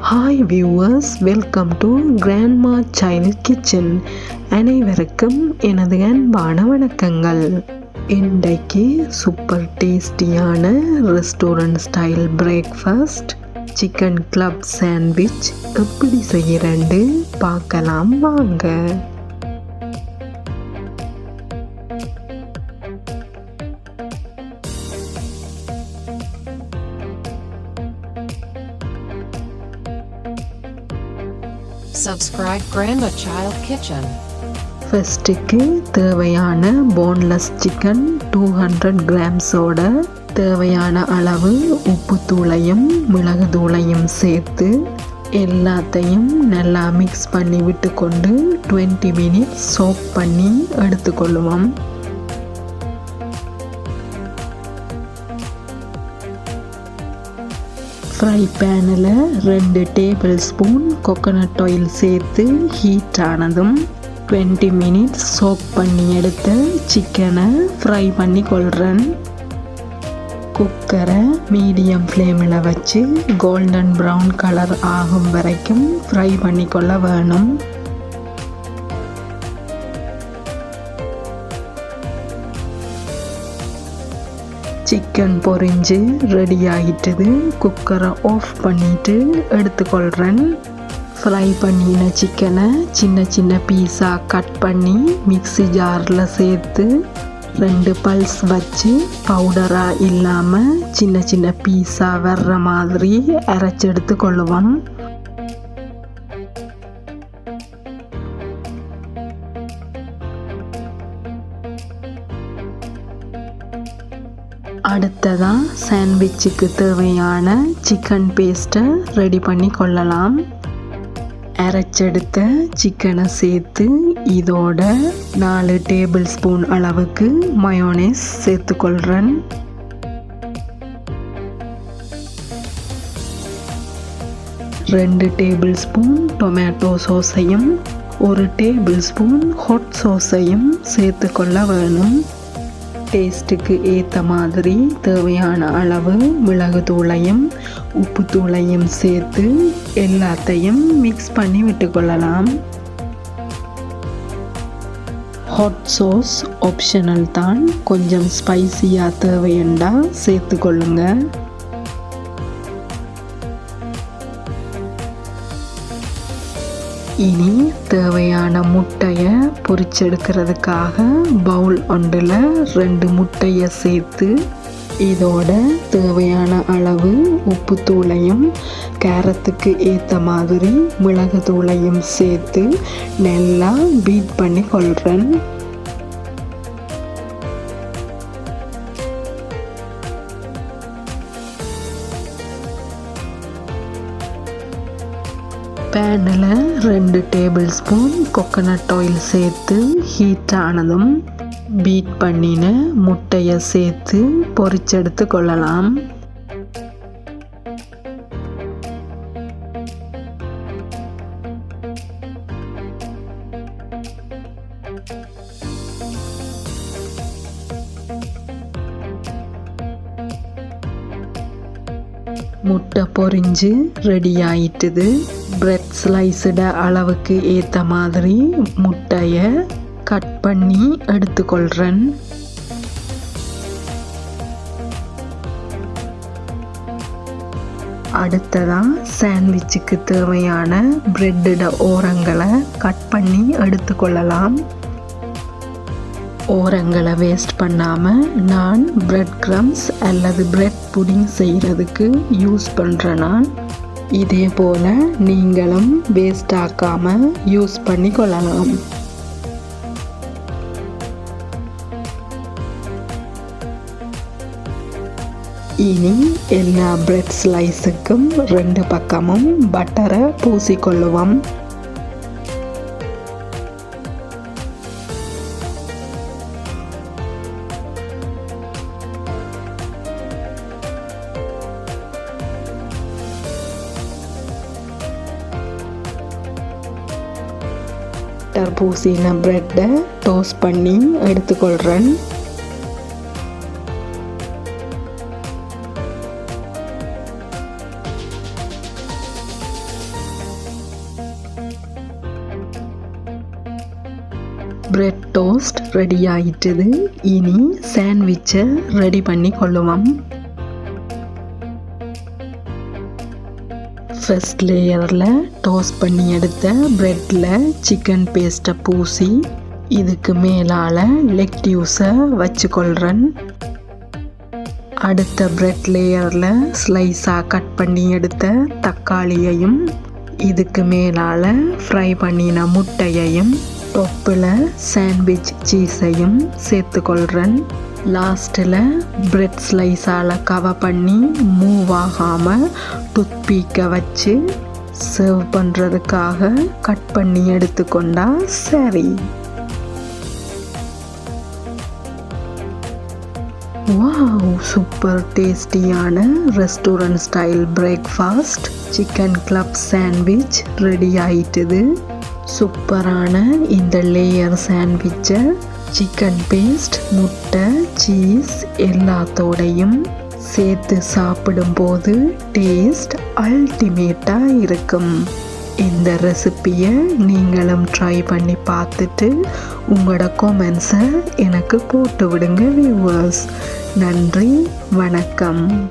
Hi viewers, welcome to grandma child kitchen. அனைவருக்கும் எனது அன்பான வணக்கங்கள். இன்றைக்கு சூப்பர் டேஸ்டியான restaurant style breakfast chicken club sandwich எப்படி செய்யறேன்னு பார்க்கலாம் வாங்க. Subscribe Grandma Child Kitchen. ஃபர்ஸ்ட்டுக்கு தேவையான போன்லெஸ் சிக்கன் 200 கிராம்ஸோட தேவையான அளவு உப்பு தூளையும் மிளகு தூளையும் சேர்த்து எல்லாத்தையும் நல்லா மிக்ஸ் பண்ணி விட்டு கொண்டு 20 மினிட்ஸ் சோக் பண்ணி எடுத்துக்கொள்ளுவோம். ஃப்ரை பேனில் 2 டேபிள் ஸ்பூன் கோகோனட் ஆயில் சேர்த்து ஹீட் ஆனதும் 20 மினிட்ஸ் சோக் பண்ணி எடுத்து சிக்கனை ஃப்ரை பண்ணி கொள்கிறேன். குக்கரை மீடியம் ஃப்ளேமில் வச்சு கோல்டன் ப்ரௌன் கலர் ஆகும் வரைக்கும் ஃப்ரை பண்ணிக்கொள்ள வேணும். சிக்கன் பொரிஞ்சு ரெடி ஆகிட்டது. குக்கரை ஆஃப் பண்ணிட்டு எடுத்துக்கொள்கிறேன். ஃப்ரை பண்ணின சிக்கனை சின்ன சின்ன பீஸாக கட் பண்ணி மிக்ஸி ஜாரில் சேர்த்து 2 பல்ஸ் வச்சு பவுடராக இல்லாமல் சின்ன சின்ன பீஸாக வர்ற மாதிரி அரைச்சி எடுத்துக்கொள்ளுவோம். அடுத்ததான் சாண்ட்விச்சுக்கு தேவையான சிக்கன் பேஸ்ட்டை ரெடி பண்ணி கொள்ளலாம். அரைச்செடுத்த சிக்கனை சேர்த்து இதோட 4 டேபிள் ஸ்பூன் அளவுக்கு மயோனைஸ் சேர்த்துக்கொள்கிறேன். ரெண்டு டேபிள் ஸ்பூன் டொமேட்டோ சோஸையும் 1 டேபிள் ஸ்பூன் ஹாட் சோஸையும் சேர்த்துக்கொள்ள வேணும். டேஸ்ட்டுக்கு ஏற்ற மாதிரி தேவையான அளவு மிளகு தூளையும் உப்பு தூளையும் சேர்த்து எல்லாத்தையும் மிக்ஸ் பண்ணி விட்டுக்கொள்ளலாம். ஹாட் சோஸ் ஆப்ஷனல் தான், கொஞ்சம் ஸ்பைசியாக தேவையண்டா சேர்த்துக்கொள்ளுங்க. இனி தேவையான முட்டையை பொரிச்செடுக்கிறதுக்காக பவுல் ஒன்றில் 2 முட்டையை சேர்த்து இதோட தேவையான அளவு உப்பு தூளையும் காரத்துக்கு ஏற்ற மாதிரி மிளகு தூளையும் சேர்த்து நல்லா பீட் பண்ணி கொள்கிறேன். பேனில் 2 டேபிள் ஸ்பூன் கோகோனட் ஆயில் சேர்த்து ஹீட் ஆனதும் பீட் பண்ணின முட்டையை சேர்த்து பொரிச்செடுத்து கொள்ளலாம். முட்டை பொரிஞ்சு ரெடி ஆயிட்டுது. பிரெட் ஸ்லைஸோட அளவுக்கு ஏற்ற மாதிரி முட்டையை கட் பண்ணி எடுத்துக்கொள்கிறேன். அடுத்ததான் சாண்ட்விச்சுக்கு தேவையான பிரெட்டோட ஓரங்களை கட் பண்ணி எடுத்துக்கொள்ளலாம். ஓரங்களை வேஸ்ட் பண்ணாமல் நான் பிரெட் க்ரம்ஸ் அல்லது பிரெட் புடிங் செய்கிறதுக்கு யூஸ் பண்ணுறேன். நான் இதே போல் நீங்களும் வேஸ்ட் ஆக்காமல் யூஸ் பண்ணி கொள்ளலாம். இனி எல்லா பிரெட் ஸ்லைஸுக்கும் 2 பக்கமும் பட்டரை பூசிக்கொள்ளுவோம். பட்டர் பூசின பிரெட்டை டோஸ்ட் பண்ணி எடுத்துக்கொள்கிறேன். பிரெட் டோஸ்ட் ரெடி ஆயிட்டுது. இனி சாண்ட்விச்சை ரெடி பண்ணி கொள்ளுவோம். ஃபர்ஸ்ட் லேயரில் டோஸ்ட் பண்ணி எடுத்த பிரெட்டில் சிக்கன் பேஸ்ட்டை பூசி இதுக்கு மேலால் லெக்டியூஸை வச்சுக்கொள்கிறேன். அடுத்த பிரெட் லேயரில் ஸ்லைஸாக கட் பண்ணி எடுத்த தக்காளியையும் இதுக்கு மேலால் ஃப்ரை பண்ணின முட்டையையும் டொப்பில் சாண்ட்விச் சீஸையும் சேர்த்துக்கொள்கிறேன். லாஸ்ட்டில் பிரெட் ஸ்லைஸால் கவர் பண்ணி மூவ் ஆகாமல் டூத்பீக்கை வச்சு சர்வ் பண்ணுறதுக்காக கட் பண்ணி எடுத்துக்கொண்டா சரி. வாவ், சூப்பர் டேஸ்டியான restaurant style breakfast chicken club sandwich ready ஆயிட்டுது. சூப்பரான இந்த லேயர் சாண்ட்விச்சை சிக்கன் பேஸ்ட், முட்டை, சீஸ் எல்லாத்தோடையும் சேர்த்து சாப்பிடும்போது டேஸ்ட் அல்டிமேட்டாக இருக்கும். இந்த ரெசிப்பியை நீங்களும் ட்ரை பண்ணி பார்த்துட்டு உங்களோட கமெண்ட்ஸை எனக்கு போட்டு விடுங்க வியூவர்ஸ். நன்றி, வணக்கம்.